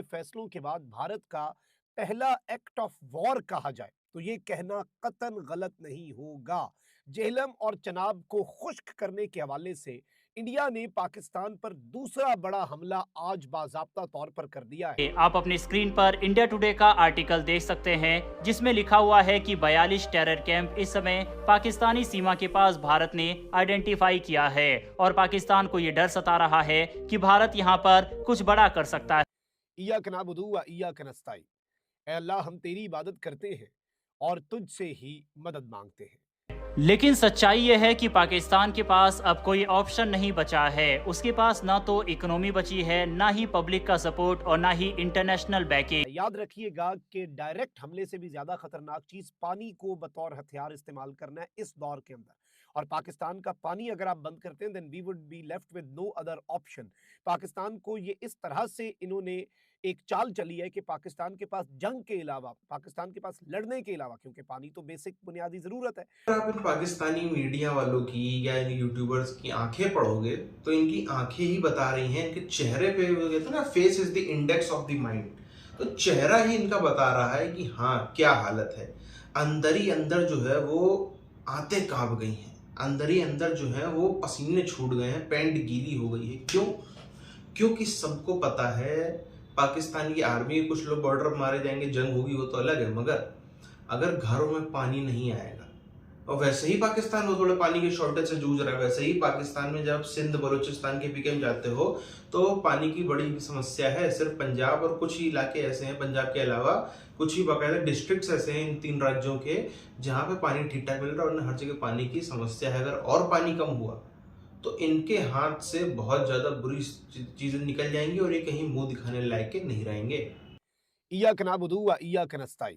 फैसलों के बाद भारत का पहला एक्ट ऑफ वॉर कहा जाए तो ये कहना कतन गलत नहीं होगा। जेहलम और चनाब को खुश्क करने के हवाले से इंडिया ने पाकिस्तान पर दूसरा बड़ा हमला आज बाज़ाब्ता तौर पर कर दिया है। आप अपनी स्क्रीन पर इंडिया टुडे का आर्टिकल देख सकते हैं जिसमें लिखा हुआ है कि 42 टेरर कैंप इस समय पाकिस्तानी सीमा के पास भारत ने आइडेंटिफाई किया है और पाकिस्तान को ये डर सता रहा है कि भारत यहाँ पर कुछ बड़ा कर सकता है। इया कनाबुदू व इया कनस्ताई, ऐ अल्लाह हम तेरी इबादत करते हैं और तुझसे ही मदद मांगते हैं। लेकिन सच्चाई यह है कि पाकिस्तान के पास अब कोई ऑप्शन नहीं बचा है। उसके पास ना तो इकोनॉमी बची है, ना ही पब्लिक का सपोर्ट और ना ही इंटरनेशनल बैकिंग। याद रखिएगा कि डायरेक्ट हमले से भी ज्यादा खतरनाक चीज पानी को बतौर हथियार इस्तेमाल करना है इस दौर के अंदर। और पाकिस्तान का पानी अगर आप बंद करते हैं then we would be left with no other option. Pakistan को ये इस तरह से इन्होंने एक चाल चली है कि पाकिस्तान के पास जंग के अलावा, पाकिस्तान के पास लड़ने के अलावा, क्योंकि पानी तो बेसिक बुनियादी जरूरत है। अगर आप इन पाकिस्तानी मीडिया वालों की या इन यूट्यूबर्स की आंखें पढ़ोगे तो इनकी आंखें ही बता रही हैं, इनके चेहरे पे वो कहते हैं ना, face is the index of the mind. तो चेहरा ही इनका बता रहा है कि हाँ क्या हालत है। अंदर ही अंदर जो है वो आंतें कांप गई हैं, अंदर ही अंदर जो है वो पसीने छूट गए हैं, पैंट गीली हो गई है। क्यों? क्योंकि सबको पता है पाकिस्तान की आर्मी, कुछ लोग बॉर्डर पर मारे जाएंगे, जंग होगी वो तो अलग है, मगर अगर घरों में पानी नहीं आएगा, और वैसे ही पाकिस्तान वो थोड़े पानी की शॉर्टेज से जूझ रहा है, वैसे ही पाकिस्तान में जब सिंध बलूचिस्तान के पीके में जाते हो तो पानी की बड़ी समस्या है। सिर्फ पंजाब और कुछ ही इलाके ऐसे हैं, पंजाब के अलावा कुछ ही बाकायदा डिस्ट्रिक्ट्स ऐसे हैं इन 3 राज्यों के जहाँ पे पानी ठीक ठाक मिल रहा है और हर जगह पानी की समस्या है। अगर और पानी कम हुआ तो इनके हाथ से बहुत ज्यादा बुरी चीजें निकल जाएंगी और ये कहीं मुंह दिखाने लायक के नहीं रहेंगे। इया कनाबुदू व इया कनस्ताई,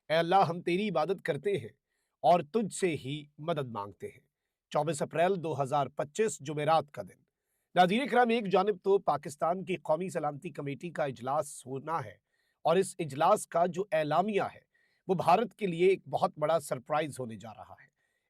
ऐ अल्लाह हम तेरी इबादत करते हैं और तुझसे ही मदद मांगते हैं। 24 अप्रैल 2025 जुमेरात का दिन। नाज़रीन इकराम, एक जानिब तो पाकिस्तान की कौमी सलामती कमेटी का इजलास होना है और इस इजलास का जो एलामिया है वो भारत के लिए एक बहुत बड़ा सरप्राइज होने जा रहा है।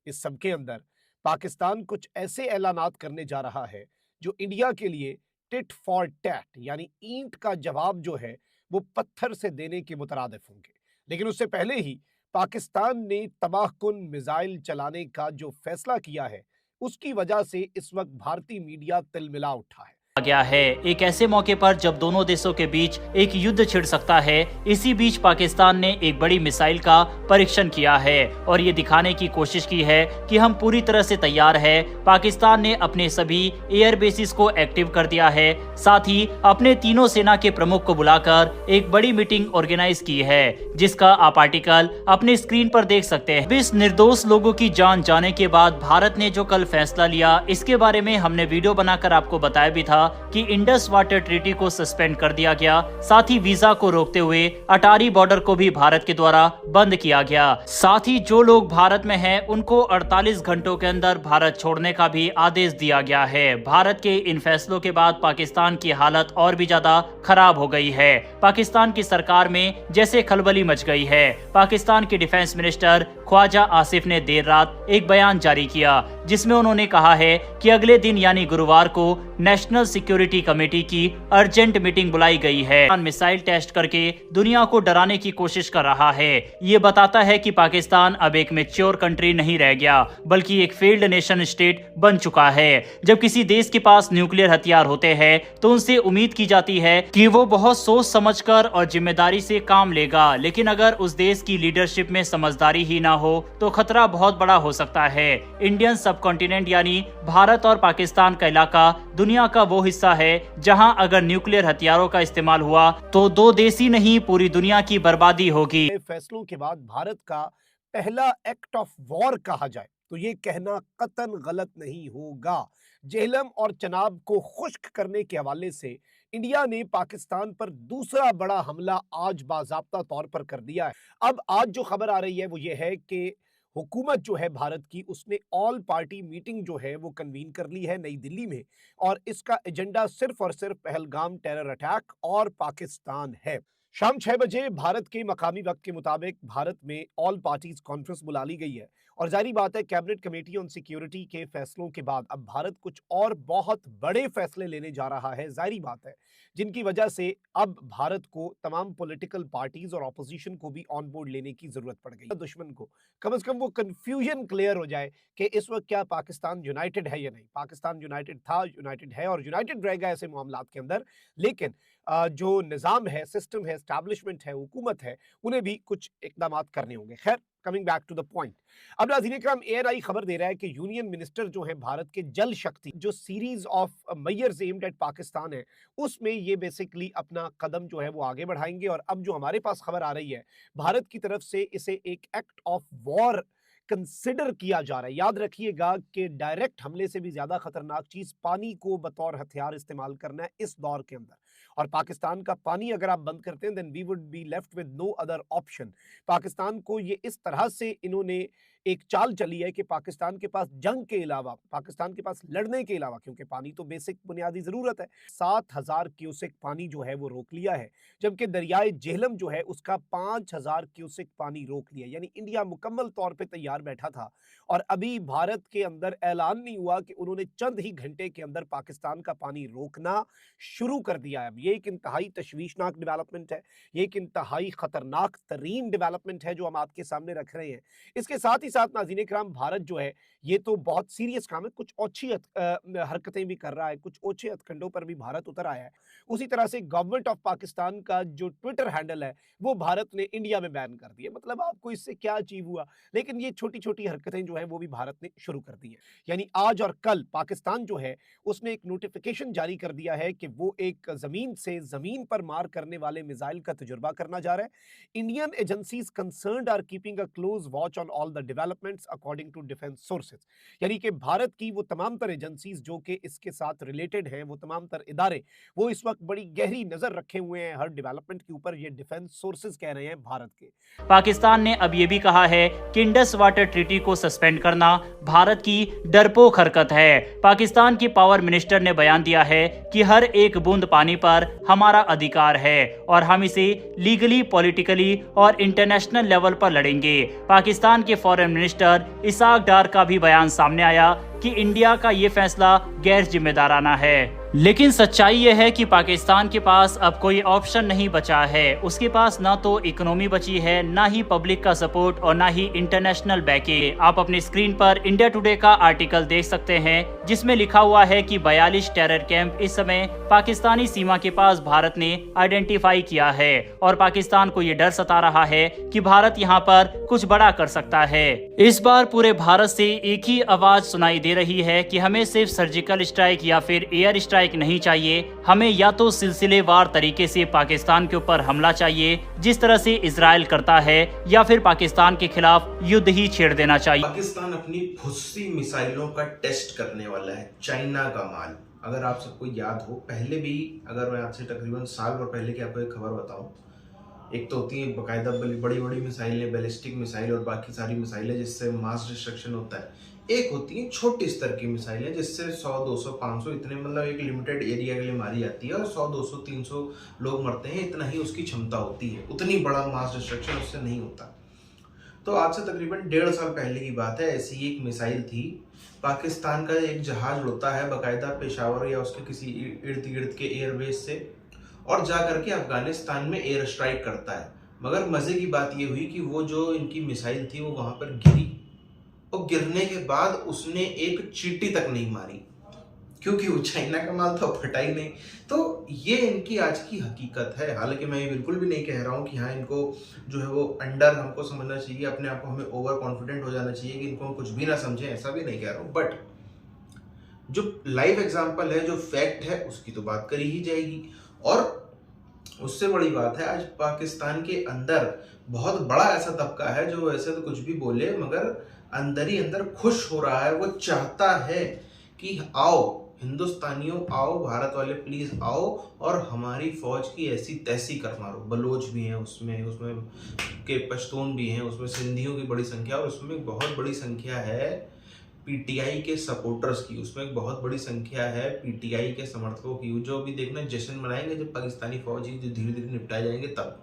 इस सब के अंदर पाकिस्तान कुछ ऐसे ऐलानात करने जा रहा है जो इंडिया के लिए टिट फॉर टैट यानी ईंट का जवाब जो है वो पत्थर से देने के मुतरादिफ होंगे। लेकिन उससे पहले ही पाकिस्तान ने तबाहकुन मिसाइल चलाने का जो फैसला किया है उसकी वजह से इस वक्त भारतीय मीडिया तिलमिला उठा है। गया है एक ऐसे मौके पर जब दोनों देशों के बीच एक युद्ध छिड़ सकता है। इसी बीच पाकिस्तान ने एक बड़ी मिसाइल का परीक्षण किया है और ये दिखाने की कोशिश की है कि हम पूरी तरह से तैयार है। पाकिस्तान ने अपने सभी एयर बेसिस को एक्टिव कर दिया है, साथ ही अपने तीनों सेना के प्रमुख को बुलाकर एक बड़ी मीटिंग ऑर्गेनाइज की है, जिसका आप आर्टिकल अपने स्क्रीन पर देख सकते हैं। 20 निर्दोष लोगों की जान जाने के बाद भारत ने जो कल फैसला लिया, इसके बारे में हमने वीडियो बनाकर आपको बताया भी था कि इंडस वाटर ट्रीटी को सस्पेंड कर दिया गया, साथ ही वीजा को रोकते हुए अटारी बॉर्डर को भी भारत के द्वारा बंद किया गया। साथ ही जो लोग भारत में हैं उनको 48 घंटों के अंदर भारत छोड़ने का भी आदेश दिया गया है। भारत के इन फैसलों के बाद पाकिस्तान की हालत और भी ज्यादा खराब हो गई है। पाकिस्तान की सरकार में जैसे खलबली मच गई है। पाकिस्तान के डिफेंस मिनिस्टर ख्वाजा आसिफ ने देर रात एक बयान जारी किया जिसमें उन्होंने कहा है कि अगले दिन यानी गुरुवार को नेशनल सिक्योरिटी कमेटी की अर्जेंट मीटिंग बुलाई गई है। मिसाइल टेस्ट करके दुनिया को डराने की कोशिश कर रहा है। ये बताता है कि पाकिस्तान अब एक मैच्योर कंट्री नहीं रह गया बल्कि एक फेल्ड नेशन स्टेट बन चुका है। जब किसी देश के पास न्यूक्लियर हथियार होते हैं तो उनसे उम्मीद की जाती है कि वो बहुत सोच समझकर और जिम्मेदारी से काम लेगा, लेकिन अगर उस देश की लीडरशिप में समझदारी ही ना हो तो खतरा बहुत बड़ा हो सकता है। इंडियन सबकॉन्टिनेंट यानी भारत और पाकिस्तान का इलाका दुनिया का वो हिस्सा है जहां अगर न्यूक्लियर हथियारों का इस्तेमाल हुआ तो 2 देश ही नहीं पूरी दुनिया की बर्बादी होगी। फैसलों के बाद भारत का पहला एक्ट ऑफ वॉर कहा जाए तो ये कहना कतन गलत नहीं होगा। जेहलम और चनाब को खुश्क करने के हवाले से इंडिया ने पाकिस्तान पर दूसरा बड़ा हमला आज बाज़ाब्ता तौर पर कर दिया है। अब आज जो खबर आ रही है वो ये है कि हुकूमत जो है भारत की उसने ऑल पार्टी मीटिंग जो है वो कन्वीन कर ली है नई दिल्ली में और इसका एजेंडा सिर्फ और सिर्फ पहलगाम टेरर अटैक और पाकिस्तान है। शाम 6 बजे भारत के मकामी वक्त के मुताबिक भारत में ऑल पार्टीज कॉन्फ्रेंस बुला ली गई है और जारी बात है कैबिनेट कमेटी ऑन सिक्योरिटी के फैसलों के बाद अब भारत कुछ और बहुत बड़े फैसले लेने जा रहा है, जारी बात है, जिनकी वजह से अब भारत को तमाम पॉलिटिकल पार्टीज और ऑपोजिशन को भी ऑन बोर्ड लेने की जरूरत पड़ गई। दुश्मन को कम से कम वो कंफ्यूजन क्लियर हो जाए कि इस वक्त क्या पाकिस्तान यूनाइटेड है या नहीं। पाकिस्तान यूनाइटेड था, यूनाइटेड है और यूनाइटेड रहेगा ऐसे मामलात के अंदर, लेकिन जो निज़ाम है, सिस्टम है, एस्टैब्लिशमेंट है, हुकूमत है, उन्हें भी कुछ इक़दामात करने होंगे। खैर, coming back to the point, अब नाज़रीन इकराम, एएनआई खबर दे रहा है कि यूनियन मिनिस्टर जो है भारत के जल शक्ति, जो series of measures aimed at Pakistan है, उसमें ये बेसिकली अपना कदम जो है वो आगे बढ़ाएंगे। और अब जो हमारे पास खबर आ रही है, भारत की तरफ से इसे एक एक्ट ऑफ वॉर कंसिडर किया जा रहा है। याद रखिएगा कि डायरेक्ट हमले से भी ज्यादा खतरनाक चीज पानी को बतौर हथियार इस्तेमाल करना है इस दौर के अंदर। और पाकिस्तान का पानी अगर आप बंद करते हैं, then we would be left with no other option. Pakistan को ये इस तरह से इन्होंने एक चाल चली है कि पाकिस्तान के पास जंग के अलावा, पाकिस्तान के पास लड़ने के अलावा, क्योंकि पानी तो बेसिक बुनियादी जरूरत है, 7,000 क्यूसेक पानी जो है वो रोक लिया है, जबकि दरियाए झेलम जो है उसका 5,000 क्यूसेक पानी रोक लिया। यानी इंडिया मुकम्मल तौर पे तैयार बैठा था और अभी भारत के अंदर ऐलान नहीं हुआ कि उन्होंने चंद ही घंटे के अंदर पाकिस्तान का पानी रोकना शुरू कर दिया है। ये एक इंतहाई तशवीशनाक डेवलपमेंट है, ये एक इंतहाई खतरनाक तरीन डेवलपमेंट है जो हम आपके सामने रख रहे हैं। इसके साथ ही साथ नाज़रीन इकराम, भारत जो है ये तो बहुत सीरियस काम है, कुछ ओछी हरकतें भी कर रहा है, कुछ ओछे हथकंडों पर भी भारत उतर आया है। उसी तरह से गवर्नमेंट ऑफ पाकिस्तान का जो ट्विटर हैंडल है वो भारत ने इंडिया में बैन कर दिया। मतलब आपको इससे क्या अचीव हुआ, लेकिन ये छोटी छोटी हरकतें जो है वो भी भारत ने शुरू कर दी है। यानी आज और कल पाकिस्तान जो है उसने एक नोटिफिकेशन जारी कर दिया है कि वो एक जमीन से जमीन पर मार करने वाले मिसाइल का तजुर्बा करना जा रहा है। Indian agencies concerned are keeping a close watch on all the developments according to defence sources. यानी कि भारत की वो तमाम तर एजेंसीज जो कि इसके साथ रिलेटेड हैं, वो तमाम तर इदारे, वो इस वक्त बड़ी गहरी नजर रखे हुए हैं हर डेवलपमेंट के ऊपर। ये डिफेंस सोर्सेज कह रहे हैं भारत के। पाकिस्तान ने अब ये भी कहा है कि इंडस वाटर ट्रीटी को सस्पेंड करना भारत की डरपोक हरकत है। पाकिस्तान की पावर मिनिस्टर ने बयान दिया है कि हर एक बूंद पानी पर हमारा अधिकार है और हम इसे लीगली, पॉलिटिकली और इंटरनेशनल लेवल पर लड़ेंगे। पाकिस्तान के फॉरेन मिनिस्टर इसाक डार का भी बयान सामने आया कि इंडिया का ये फैसला गैर जिम्मेदाराना है। लेकिन सच्चाई यह है कि पाकिस्तान के पास अब कोई ऑप्शन नहीं बचा है। उसके पास ना तो इकोनॉमी बची है, ना ही पब्लिक का सपोर्ट और ना ही इंटरनेशनल बैकिंग। आप अपनी स्क्रीन पर इंडिया टुडे का आर्टिकल देख सकते हैं जिसमें लिखा हुआ है कि 42 टेरर कैंप इस समय पाकिस्तानी सीमा के पास भारत ने आइडेंटिफाई किया है और पाकिस्तान को ये डर सता रहा है कि भारत यहाँ पर कुछ बड़ा कर सकता है। इस बार पूरे भारत से एक ही आवाज सुनाई दे रही है कि हमें सिर्फ सर्जिकल स्ट्राइक या फिर एयर स्ट्राइक नहीं चाहिए, हमें या तो सिलसिलेवार तरीके से पाकिस्तान के ऊपर हमला चाहिए जिस तरह से इजराइल करता है, या फिर पाकिस्तान के खिलाफ युद्ध ही छेड़ देना चाहिए। पाकिस्तान अपनी फुस्सी मिसाइलों का टेस्ट करने वाला है, चाइना का माल। अगर आप सबको याद हो, पहले भी, अगर मैं आपसे तकरीबन साल भर पहले की आपको एक खबर बताऊं, एक तो होती है बाकायदा बड़ी बड़ी मिसाइलें, बैलिस्टिक मिसाइल और बाकी सारी मिसाइलें जिससे मास डिस्ट्रक्शन होता है। एक होती है छोटी स्तर की मिसाइलें जिससे 100, 200, 500 इतने, मतलब एक लिमिटेड एरिया के लिए मारी जाती है और 100, 200, 300 लोग मरते हैं, इतना ही उसकी क्षमता होती है। उतनी बड़ा मास डिस्ट्रक्शन उससे नहीं होता। तो आज से तकरीबन 1.5 साल पहले की बात है, ऐसी एक मिसाइल थी। पाकिस्तान का एक जहाज उड़ता है बाकायदा पेशावर या उसके किसी इर्द गिर्द के एयरबेस से और जा करके अफगानिस्तान में एयर स्ट्राइक करता है। मगर मजे की बात यह हुई कि वो जो इनकी मिसाइल थी वो वहां पर गिरी और गिरने के बाद उसने एक चींटी तक नहीं मारी, क्योंकि वो चाइना का माल था, फटा ही नहीं। तो ये इनकी आज की हकीकत है। हालांकि मैं ये बिल्कुल भी नहीं कह रहा हूँ कि हाँ इनको जो है वो अंडर हमको समझना चाहिए, अपने आप को हमें ओवर कॉन्फिडेंट हो जाना चाहिए कि इनको हम कुछ भी ना समझें, ऐसा भी नहीं कह रहा हूँ। बट जो लाइव एग्जाम्पल है, जो फैक्ट है, उसकी तो बात करी ही जाएगी। और उससे बड़ी बात है, आज पाकिस्तान के अंदर बहुत बड़ा ऐसा तबका है जो वैसे तो कुछ भी बोले मगर अंदर ही अंदर खुश हो रहा है। वो चाहता है कि आओ हिंदुस्तानियों, आओ भारत वाले, प्लीज आओ और हमारी फौज की ऐसी तैसी कर मारो। बलोच भी हैं उसमें के पश्तून भी हैं, उसमें सिंधियों की बड़ी संख्या, और उसमें बहुत बड़ी संख्या है पीटीआई के सपोर्टर्स की, उसमें एक बहुत बड़ी संख्या है पीटीआई के समर्थकों की, जो भी देखना जश्न मनाएंगे जब पाकिस्तानी फौज ही जो धीरे धीरे निपटाए जाएंगे तब।